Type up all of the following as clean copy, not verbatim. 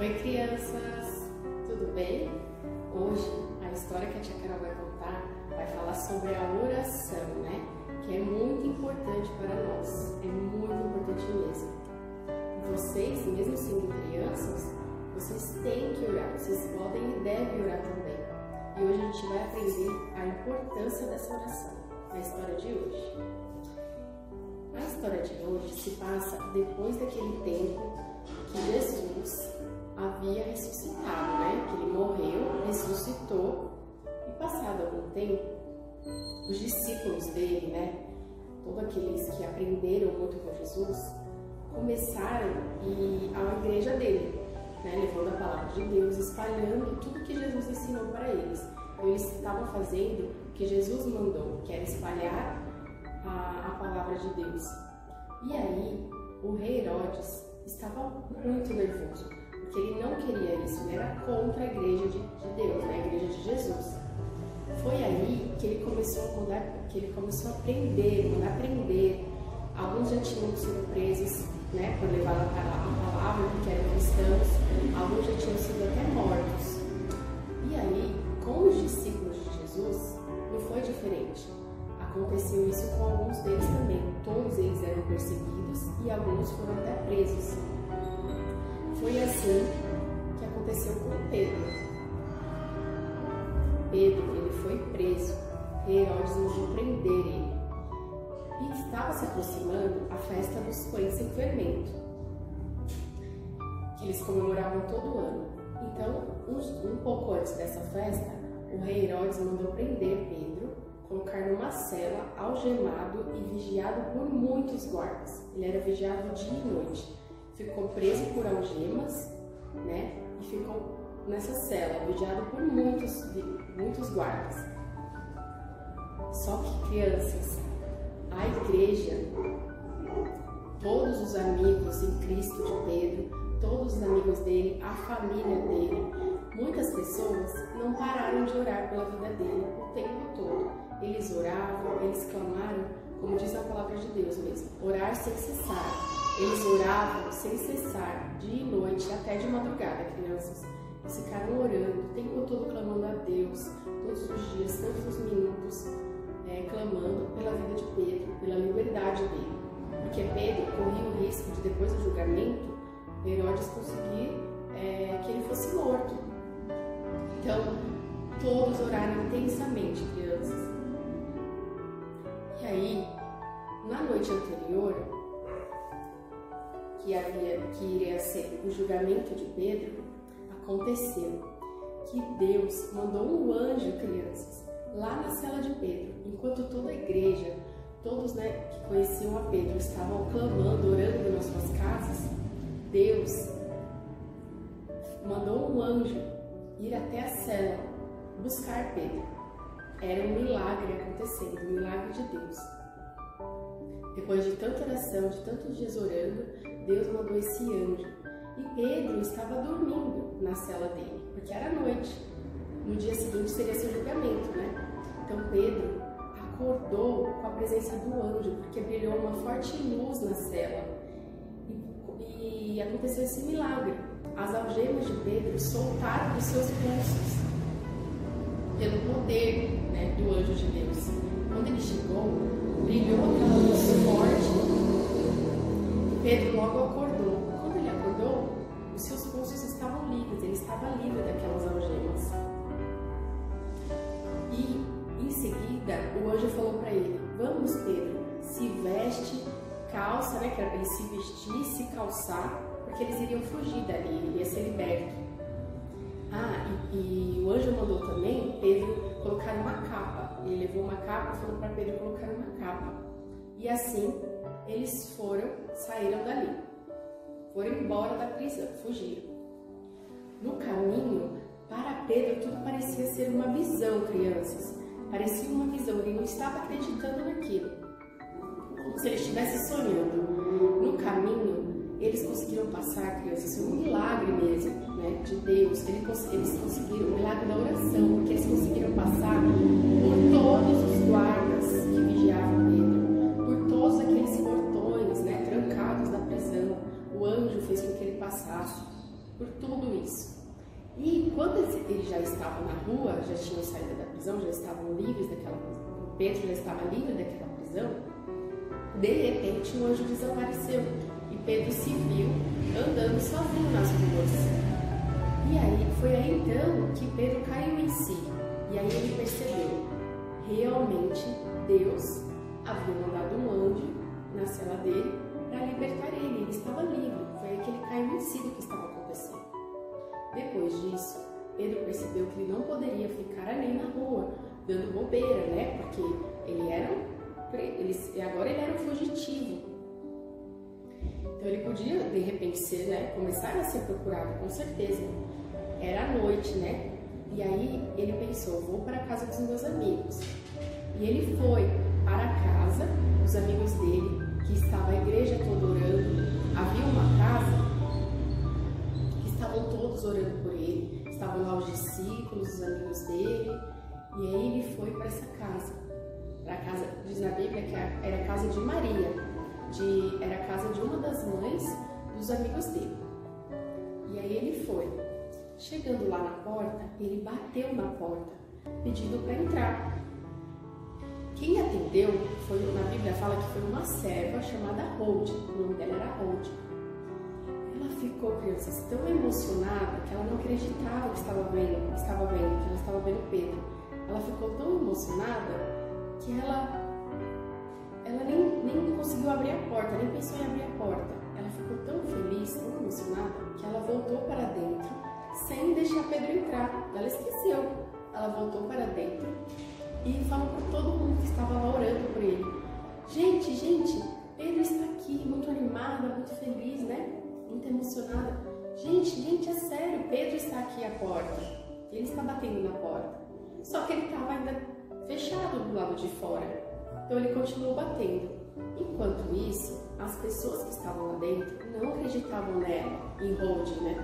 Oi crianças, tudo bem? Hoje a história que a tia Carol vai contar vai falar sobre a oração, né? Que é muito importante para nós, é muito importante mesmo. Vocês, mesmo sendo crianças, vocês têm que orar, vocês podem e devem orar também. E hoje a gente vai aprender a importância dessa oração na história de hoje. A história de hoje se passa depois daquele tempo que Jesus havia ressuscitado, né? Que ele morreu, ressuscitou e passado algum tempo, os discípulos dele, né? Todos aqueles que aprenderam muito com Jesus, começaram a ir à igreja dele, né? Levando a palavra de Deus, espalhando tudo que Jesus ensinou para eles. Então, eles estavam fazendo o que Jesus mandou, que era espalhar a palavra de Deus. E aí, o rei Herodes estava muito nervoso, porque ele não queria isso, ele era contra a igreja de Deus, né? A igreja de Jesus. Foi aí que ele começou a mudar, que ele começou a mandar prender. Alguns já tinham sido presos, né, por levar a palavra, porque eram cristãos, alguns já tinham sido até mortos. E aí, com os discípulos de Jesus, não foi diferente. Aconteceu isso com alguns deles também. Todos eles eram perseguidos e alguns foram até presos. Foi assim que aconteceu com Pedro. Pedro, ele foi preso. Herodes mandou prender ele. E estava se aproximando a festa dos pães sem fermento, que eles comemoravam todo ano. Então, um pouco antes dessa festa, o rei Herodes mandou prender Pedro, colocar numa cela, algemado e vigiado por muitos guardas. Ele era vigiado dia e noite. Ficou preso por algemas, né? E ficou nessa cela, vigiado por muitos guardas. Só que, crianças, a igreja, todos os amigos em Cristo de Pedro, todos os amigos dele, a família dele, muitas pessoas não pararam de orar pela vida dele o tempo todo. Eles oravam, eles clamaram, como diz a palavra de Deus mesmo, orar sem cessar. Eles oravam sem cessar, dia e noite, até de madrugada, crianças. Eles ficaram orando o tempo todo, clamando a Deus, todos os dias, todos os minutos, clamando pela vida de Pedro, pela liberdade dele. Porque Pedro corria o risco de, depois do julgamento, Herodes conseguir que ele fosse morto. Então, todos oraram intensamente, crianças. E aí, na noite anterior, que iria ser o julgamento de Pedro, aconteceu que Deus mandou um anjo, crianças, lá na cela de Pedro, enquanto toda a igreja, todos, né, que conheciam a Pedro, estavam clamando, orando nas suas casas. Deus mandou um anjo ir até a cela buscar Pedro. Era um milagre acontecendo, um milagre de Deus. Depois de tanta oração, de tantos dias orando, Deus mandou esse anjo. E Pedro estava dormindo na cela dele, porque era noite. No dia seguinte seria seu julgamento, né? Então Pedro acordou com a presença do anjo, porque brilhou uma forte luz na cela. E aconteceu esse milagre. As algemas de Pedro soltaram dos seus pulsos, pelo poder, né, do anjo de Deus. Quando ele chegou, brilhou aquela luz forte. Pedro logo acordou. Quando ele acordou, os seus pulsos estavam livres, ele estava livre daquelas algemas. E em seguida, o anjo falou para ele: vamos, Pedro, se veste, calça, né, que era para ele se vestir, se calçar, porque eles iriam fugir dali, ele ia ser liberto. E o anjo mandou também Pedro colocar uma capa. Ele levou uma capa e falou para Pedro colocar uma capa. E assim, eles saíram dali. Foram embora da prisão, fugiram. No caminho, para Pedro, tudo parecia ser uma visão, crianças. Parecia uma visão, ele não estava acreditando naquilo. Como se ele estivesse sonhando. No caminho, eles conseguiram passar, crianças, um milagre mesmo, né, de Deus. Eles conseguiram o milagre da oração, porque eles conseguiram passar por todos os guardas que vigiavam Pedro, por todos aqueles portões, né, trancados da prisão. O anjo fez com que ele passasse por tudo estavam livres daquela prisão, Pedro já estava livre daquela prisão, de repente um anjo desapareceu e Pedro se viu andando sozinho nas ruas. E aí, foi aí então que Pedro caiu em si. E aí ele percebeu, realmente Deus havia mandado um anjo na cela dele para libertar ele. Ele estava livre. Foi aí que ele caiu em si do que estava acontecendo. Depois disso, Pedro percebeu que ele não poderia ficar ali na rua, dando bobeira, né? Porque agora ele era um fugitivo. Então ele podia, de repente, começar a ser procurado, com certeza. Era noite, né? E aí ele pensou, vou para a casa dos meus amigos. E ele foi para a casa dos amigos dele, que estava a igreja toda orando. Havia uma casa que estavam todos orando por ele. Estavam lá os discípulos, os amigos dele. E aí ele foi para essa casa. Para a casa, diz na Bíblia que era a casa de Maria. Era a casa de uma das mães dos amigos dele. E aí ele foi. Chegando lá na porta, ele bateu na porta, pedindo para entrar. Quem atendeu, na Bíblia fala que foi uma serva chamada Rode, o nome dela era Rode. Ela ficou, crianças, tão emocionada que ela não acreditava que estava vendo, que ela estava vendo Pedro. Ela ficou tão emocionada que ela nem conseguiu abrir a porta, nem pensou em abrir a porta. Ela ficou tão feliz, tão emocionada, que ela voltou para dentro sem deixar Pedro entrar. Ela esqueceu. Ela voltou para dentro e falou para todo mundo que estava lá orando por ele: gente, Pedro está aqui, muito animada, muito feliz, né? Muito emocionada. Gente, é sério, Pedro está aqui à porta. Ele está batendo na porta. Só que ele estava ainda fechado do lado de fora. Então ele continuou batendo. Enquanto isso, as pessoas que estavam lá dentro não acreditavam nela, em Rode, né?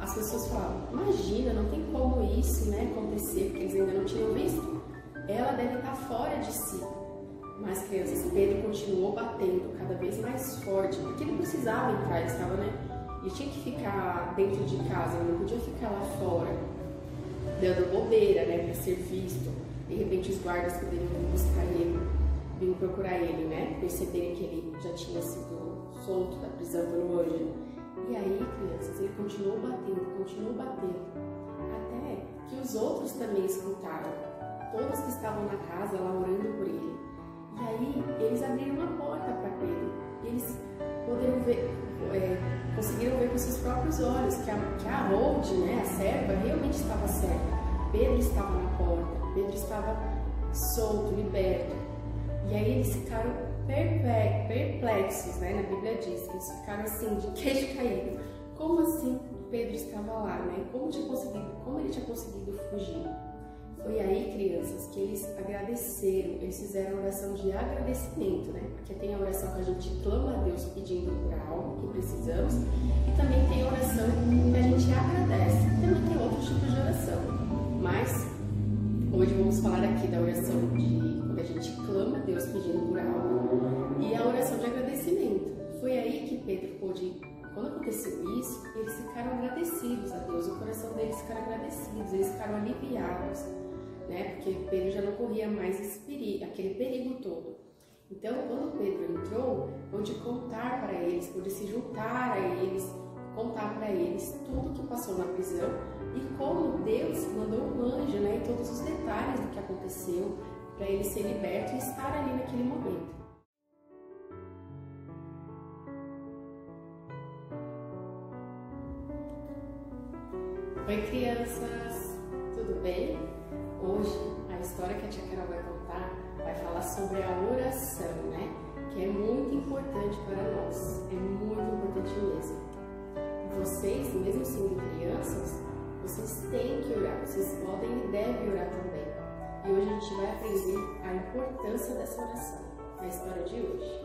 As pessoas falavam, imagina, não tem como isso, né, acontecer, porque eles ainda não tinham visto. Ela deve estar fora de si. Mas, crianças, Pedro continuou batendo cada vez mais forte, porque ele precisava entrar, ele estava, né? Ele tinha que ficar dentro de casa, ele não podia ficar lá fora, dando bobeira, né, para ser visto. De repente, os guardas poderiam vir buscar ele, vir procurar ele, né, perceberem que ele já tinha sido solto da prisão pelo anjo. E aí, crianças, ele continuou batendo, até que os outros também escutaram, todos que estavam na casa lá orando por ele. E aí, eles abriram a porta para Pedro, e eles conseguiram ver com seus próprios olhos que a Rode, né, a serva, realmente estava certa. Pedro estava na porta, Pedro estava solto, liberto. E aí eles ficaram perplexos, né? Na Bíblia diz que eles ficaram assim, de queixo caído. Como assim Pedro estava lá, né? Como ele tinha conseguido fugir? Foi aí, crianças, que eles agradeceram, eles fizeram oração de agradecimento, né? Porque tem a oração que a gente clama a Deus pedindo por algo que precisamos, e também tem a oração que a gente agradece. Também tem outros tipos de oração, mas hoje vamos falar aqui da oração de quando a gente clama a Deus pedindo por algo e a oração de agradecimento. Foi aí que Pedro pôde, quando aconteceu isso, eles ficaram agradecidos a Deus, o coração deles ficaram agradecidos, eles ficaram aliviados, né? Porque Pedro já não corria mais aquele perigo todo. Então, quando Pedro entrou, pôde contar para eles, pôde se juntar a eles, contar para eles tudo que passou na prisão e como Deus mandou um anjo, né, e todos os detalhes do que aconteceu para ele ser liberto e estar ali naquele momento. Oi, crianças! Tudo bem? Hoje a história que a tia Carol vai contar vai falar sobre a oração, né? Que é muito importante para nós, é muito importante mesmo. Vocês, mesmo sendo crianças, vocês têm que orar, vocês podem e devem orar também. E hoje a gente vai aprender a importância dessa oração, na história de hoje.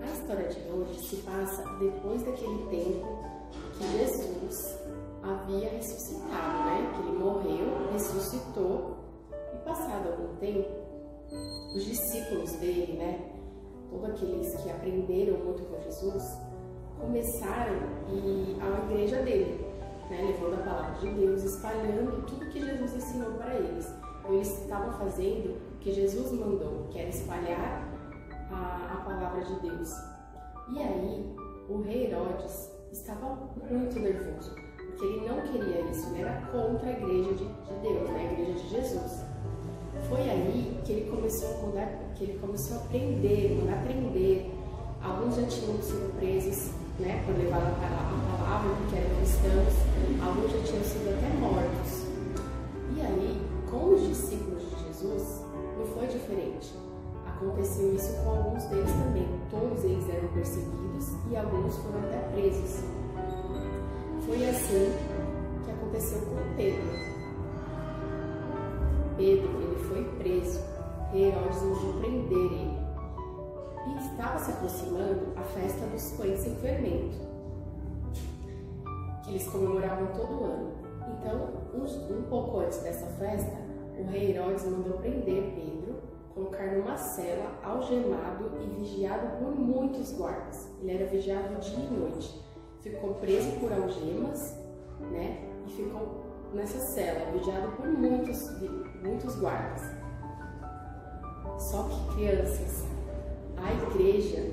A história de hoje se passa depois daquele tempo que Jesus havia ressuscitado, né? Que ele morreu, ressuscitou, e passado algum tempo, os discípulos dele, né? Todos aqueles que aprenderam muito com Jesus, começaram a ir à igreja dele, né? Levando a palavra de Deus, espalhando tudo que Jesus ensinou para eles. Então eles estavam fazendo o que Jesus mandou, que era espalhar a palavra de Deus. E aí, o rei Herodes estava muito nervoso, porque ele não queria isso, ele era contra a igreja de Deus, né? A igreja de Jesus. Foi aí que ele começou a mandar prender. Alguns já tinham sido presos, né, por levar a palavra, porque eram cristãos, alguns já tinham sido até mortos. E aí, com os discípulos de Jesus, não foi diferente. Aconteceu isso com alguns deles também. Todos eles eram perseguidos e alguns foram até presos. Foi assim que aconteceu com Pedro. Pedro, ele foi preso. Herodes mandou prender ele. E estava se aproximando a festa dos pães sem fermento, que eles comemoravam todo ano. Então, um pouco antes dessa festa, o rei Herodes mandou prender Pedro, colocar numa cela, algemado e vigiado por muitos guardas. Ele era vigiado dia e noite. Ficou preso por algemas, né? E ficou nessa cela, vigiado por muitos guardas. Só que, crianças, a igreja,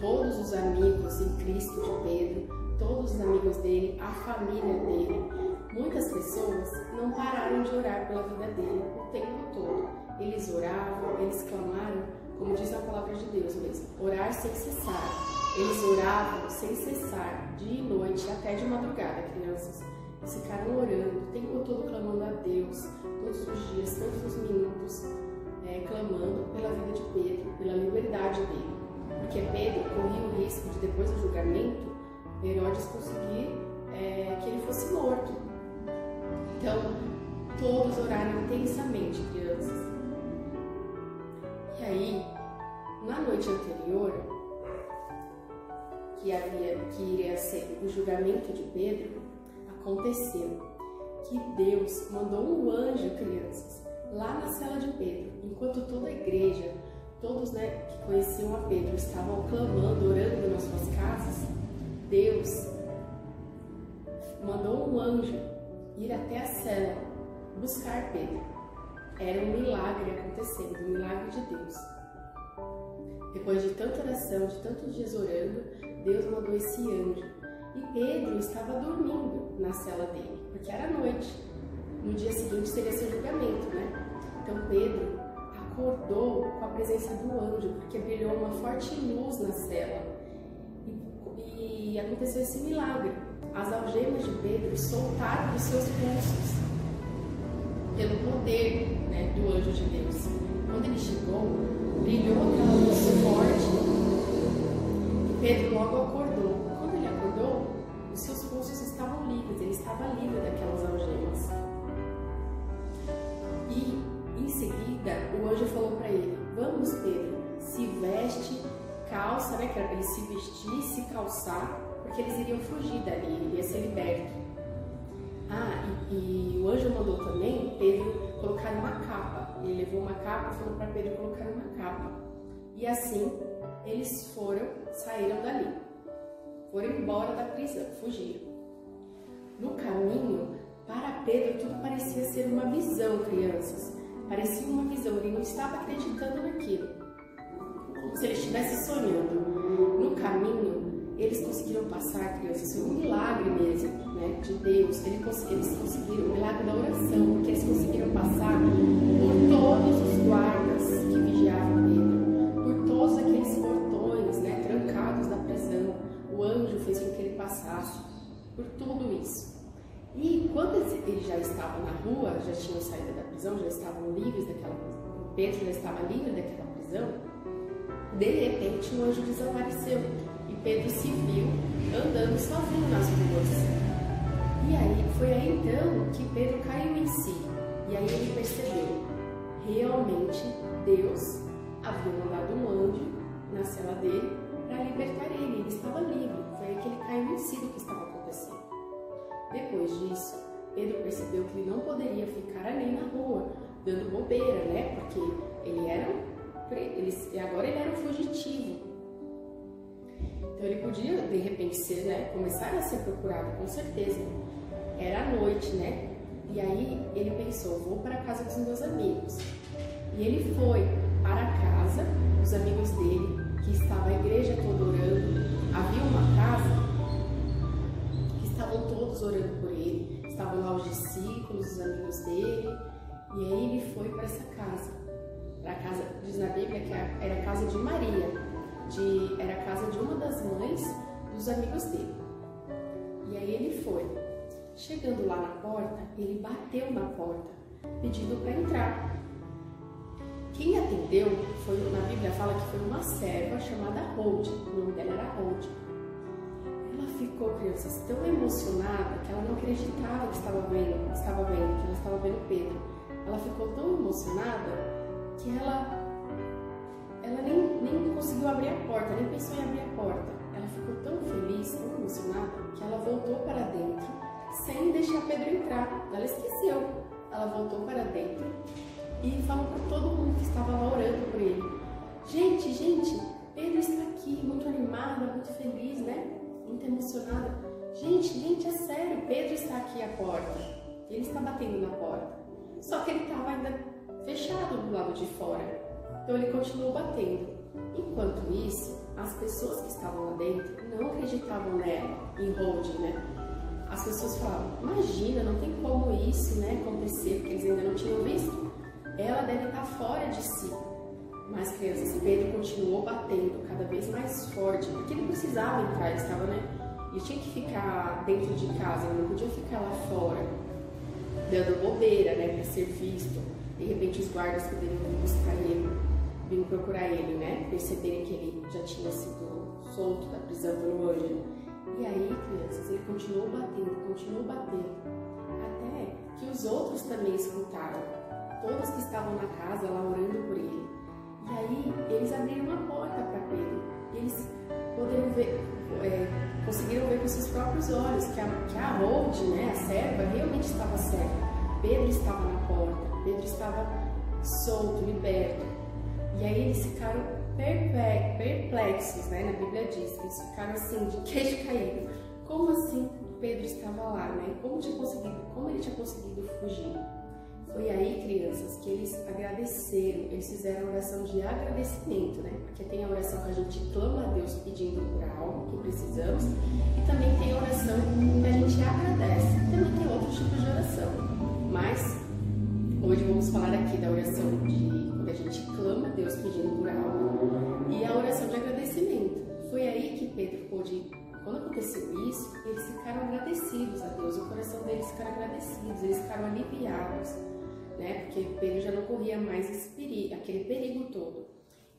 todos os amigos em Cristo de Pedro, todos os amigos dele, a família dele, muitas pessoas não pararam de orar pela vida dele o tempo todo. Eles oravam, eles clamaram, como diz a palavra de Deus mesmo, orar sem cessar. Eles oravam sem cessar, dia e noite, até de madrugada, crianças. Eles ficaram orando o tempo todo, clamando a Deus, todos os dias, todos os minutos, clamando pela vida de Pedro, pela liberdade dele. Porque Pedro corria o risco de, depois do julgamento, Herodes conseguir que ele fosse morto. Então, todos oraram intensamente, crianças. E aí, na noite anterior, que iria ser o julgamento de Pedro, aconteceu que Deus mandou um anjo, crianças, lá na cela de Pedro, enquanto toda a igreja, todos, né, que conheciam a Pedro, estavam clamando, orando nas suas casas. Deus mandou um anjo ir até a cela buscar Pedro. Era um milagre acontecendo, um milagre de Deus. Depois de tanta oração, de tantos dias orando, Deus mandou esse anjo. E Pedro estava dormindo na cela dele, porque era noite. No dia seguinte seria seu julgamento, né? Então Pedro acordou com a presença do anjo, porque brilhou uma forte luz na cela. E aconteceu esse milagre. As algemas de Pedro soltaram dos seus pulsos, pelo poder, né, do anjo de Deus. Quando ele chegou, brilhou aquela luz forte e Pedro logo acordou. Quando ele acordou, os seus pulsos estavam livres, ele estava livre daquelas algemas. E em seguida, o anjo falou para ele: vamos, Pedro, se veste, calça, né, que era para ele se vestir, se calçar, porque eles iriam fugir dali, ele ia ser liberto. E o anjo mandou também Pedro colocar uma capa. Ele levou uma capa e falou para Pedro colocar uma capa. E assim eles saíram dali. Foram embora da prisão, fugiram. No caminho, para Pedro, tudo parecia ser uma visão, crianças. Parecia uma visão, ele não estava acreditando naquilo. Como se ele estivesse sonhando. No caminho, eles conseguiram passar, crianças, foi um milagre mesmo, né, de Deus. Eles conseguiram, o milagre da oração, porque eles conseguiram passar por todos os guardas que vigiavam Pedro, por todos aqueles portões, né, trancados da prisão. O anjo fez com que ele passasse por tudo isso. E quando eles já estavam na rua, já tinham saído da prisão, já estavam livres daquela prisão, Pedro já estava livre daquela prisão, de repente o anjo desapareceu. E Pedro se viu andando sozinho nas ruas. E aí, foi aí então que Pedro caiu em si. E aí ele percebeu, realmente Deus havia mandado um anjo na cela dele para libertar ele. Ele estava livre. Foi aí que ele caiu em si do que estava acontecendo. Depois disso, Pedro percebeu que ele não poderia ficar ali na rua, dando bobeira, né? Porque agora ele era um fugitivo. Então ele podia, de repente, começar a ser procurado, com certeza. Era à noite, né? E aí ele pensou, vou para a casa dos meus amigos. E ele foi para a casa dos amigos dele, que estava a igreja toda orando. Havia uma casa que estavam todos orando por ele, estavam lá os discípulos, os amigos dele. E aí ele foi para essa casa. Para a casa, diz na Bíblia que era a casa de Maria, era a casa de uma das mães dos amigos dele. E aí ele foi. Chegando lá na porta, ele bateu na porta, pedindo para entrar. Quem atendeu, na Bíblia fala que foi uma serva chamada Rode, o nome dela era Rode. Ela ficou, crianças, tão emocionada que ela não acreditava que estava vendo, que ela estava vendo Pedro. Ela ficou tão emocionada que ela nem conseguiu abrir a porta, nem pensou em abrir a porta. Ela ficou tão feliz, tão emocionada, que ela voltou para dentro sem deixar Pedro entrar. Ela esqueceu. Ela voltou para dentro e falou para todo mundo que estava lá orando por ele: gente, Pedro está aqui, muito animada, muito feliz, né? Muito emocionada. Gente, é sério, Pedro está aqui à porta. Ele está batendo na porta. Só que ele estava ainda fechado do lado de fora. Então ele continuou batendo. Enquanto isso, as pessoas que estavam lá dentro não acreditavam nela, em Rode, né? As pessoas falavam: imagina, não tem como isso, né, acontecer, porque eles ainda não tinham visto. Ela deve estar fora de si. Mas, crianças, Pedro continuou batendo cada vez mais forte, porque ele precisava entrar, ele estava, né? E tinha que ficar dentro de casa, ele não podia ficar lá fora, dando bobeira, né, para ser visto. De repente, os guardas poderiam vir buscar ele, vir procurar ele, né? Perceberem que ele já tinha sido solto da prisão pelo anjo. E aí, crianças, ele continuou batendo, até que os outros também escutaram, todos que estavam na casa lá orando por ele. E aí, eles abriram a porta para Pedro, e eles conseguiram ver com seus próprios olhos que a Rode, né, a serva, realmente estava cega. Pedro estava na porta, Pedro estava solto, liberto. E aí eles ficaram perplexos, né? Na Bíblia diz que eles ficaram assim, de queixo caído. Como assim Pedro estava lá, né? Como ele tinha conseguido fugir? Foi aí, crianças, que eles agradeceram, eles fizeram a oração de agradecimento, né? Porque tem a oração que a gente clama a Deus pedindo por algo que precisamos, e também tem a oração que a gente agradece. Também tem outros tipos de oração. Mas hoje vamos falar aqui da oração de quando a gente clama a Deus pedindo por algo, e a oração de agradecimento. Foi aí que Pedro pôde, quando aconteceu isso, eles ficaram agradecidos a Deus, o coração deles ficaram agradecidos, eles ficaram aliviados, né? Porque Pedro já não corria mais aquele perigo todo.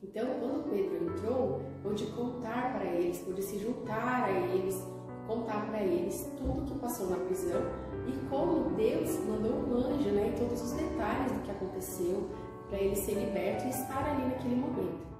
Então, quando Pedro entrou, pôde contar para eles, pôde se juntar a eles, contar para eles tudo que passou na prisão e como Deus mandou um anjo, né? E todos os detalhes do que aconteceu para ele ser liberto e estar ali naquele momento.